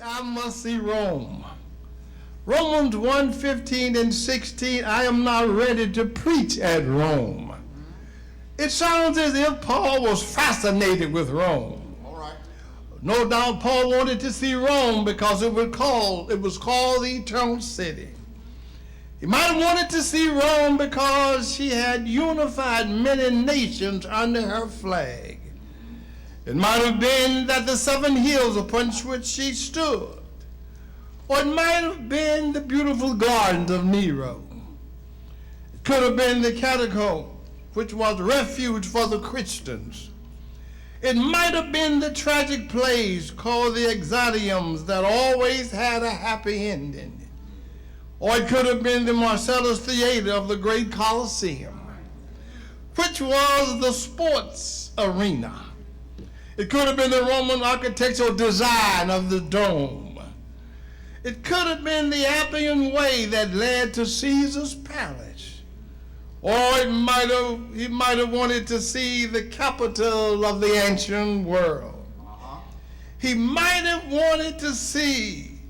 I must see Rome. Romans 1:15 and 16, I am not ready to preach at Rome. It sounds as if Paul was fascinated with Rome. All right. No doubt Paul wanted to see Rome because it was called the Eternal City. He might have wanted to see Rome because she had unified many nations under her flag. It might have been that the 7 hills upon which she stood. Or it might have been the beautiful gardens of Nero. It could have been the catacomb, which was refuge for the Christians. It might have been the tragic place called the Exodiums that always had a happy ending. Or it could have been the Marcellus Theater of the great Colosseum, which was the sports arena. It could have been the Roman architectural design of the dome. It could have been the Appian Way that led to Caesar's palace. Or he might have wanted to see the capital of the ancient world. He might have wanted to see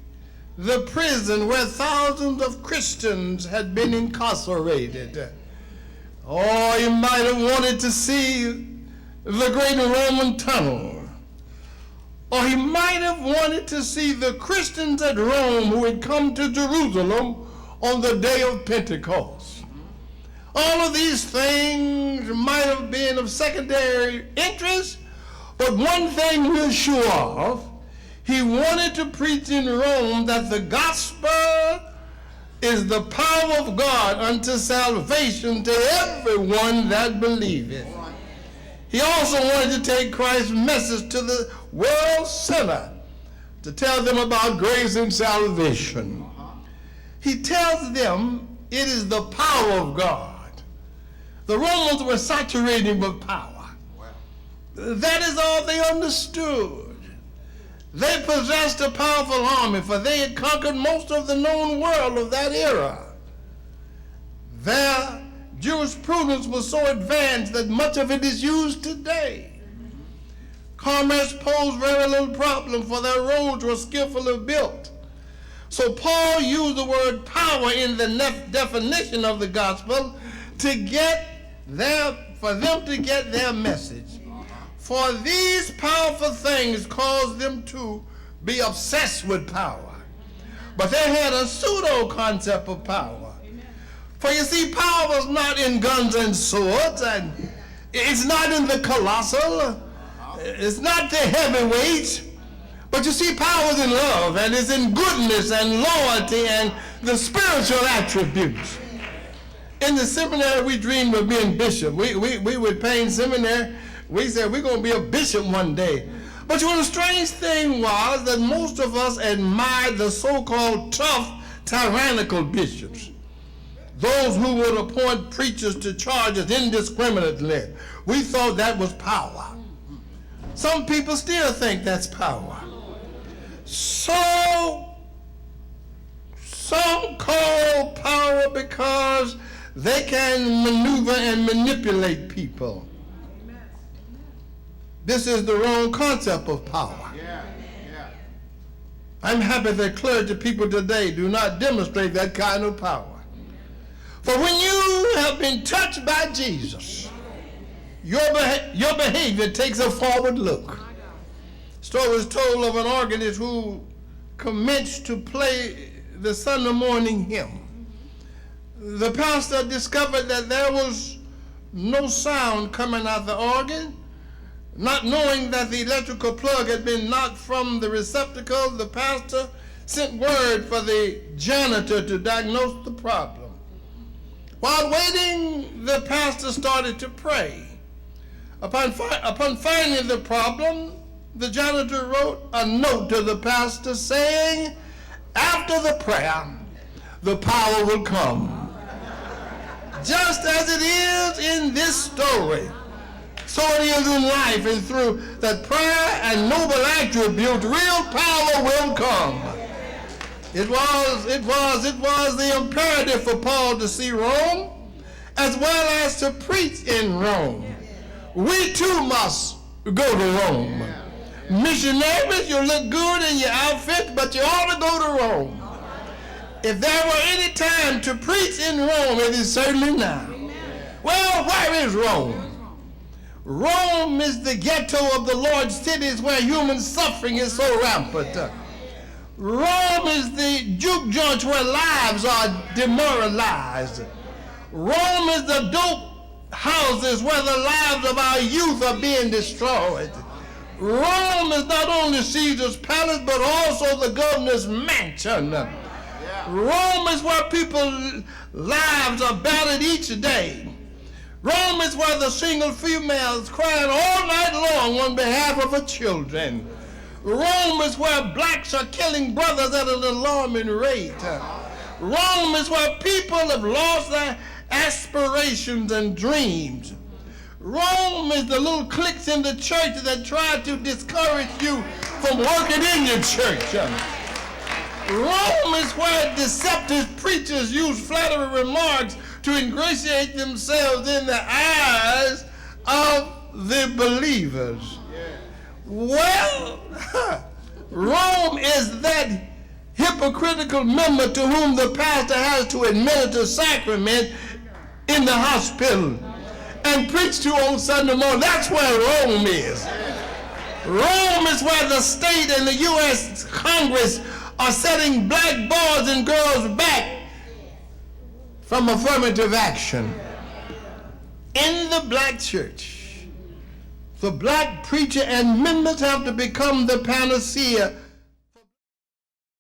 the prison where thousands of Christians had been incarcerated. Or he might have wanted to see the great Roman tunnel. Or he might have wanted to see the Christians at Rome who had come to Jerusalem on the day of Pentecost. All of these things might have been of secondary interest, but one thing we're sure of, he wanted to preach in Rome that the gospel is the power of God unto salvation to everyone that believeth. He also wanted to take Christ's message to the world sinner, to tell them about grace and salvation. He tells them it is the power of God. The Romans were saturated with power. That is all they understood. They possessed a powerful army, for they had conquered most of the known world of that era. Their jurisprudence was so advanced that much of it is used today. Commerce posed very little problem, for their roads were skillfully built. So Paul used the word power in the definition of the gospel for them to get their message. For these powerful things caused them to be obsessed with power. But they had a pseudo concept of power. For you see, power was not in guns and swords, and it's not in the colossal, it's not the heavyweights, but you see, power is in love, and it's in goodness and loyalty and the spiritual attributes. In the seminary, we dreamed of being bishop. We would Payne Seminary, we said we're going to be a bishop one day. But you know, the strange thing was that most of us admired the so-called tough, tyrannical bishops. Those who would appoint preachers to charges indiscriminately. We thought that was power. Some people still think that's power. So, some call power because they can maneuver and manipulate people. This is the wrong concept of power. I'm happy that clergy people today do not demonstrate that kind of power. For when you have been touched by Jesus, your behavior takes a forward look. Story is told of an organist who commenced to play the Sunday morning hymn. The pastor discovered that there was no sound coming out the organ. Not knowing that the electrical plug had been knocked from the receptacle, the pastor sent word for the janitor to diagnose the problem. While waiting, the pastor started to pray. Upon finding the problem, the janitor wrote a note to the pastor saying, after the prayer, the power will come. Just as it is in this story, so it is in life, and through that prayer and noble attribute, real power will come. It was the imperative for Paul to see Rome, as well as to preach in Rome. We too must go to Rome. Missionaries, you look good in your outfit, but you ought to go to Rome. If there were any time to preach in Rome, it is certainly now. Well, where is Rome? Rome is the ghetto of the Lord's cities where human suffering is so rampant. Rome is the juke joint where lives are demoralized. Rome is the dope houses where the lives of our youth are being destroyed. Rome is not only Caesar's palace, but also the governor's mansion. Rome is where people's lives are battered each day. Rome is where the single females crying all night long on behalf of her children. Rome is where blacks are killing brothers at an alarming rate. Rome is where people have lost their aspirations and dreams. Rome is the little cliques in the church that try to discourage you from working in your church. Rome is where deceptive preachers use flattery remarks to ingratiate themselves in the eyes of the believers. Well, Rome is that hypocritical member to whom the pastor has to administer sacrament in the hospital and preach to on Sunday morning. That's where Rome is. Rome is where the state and the U.S. Congress are setting black boys and girls back from affirmative action. In the black church, the black preacher and members have to become the panacea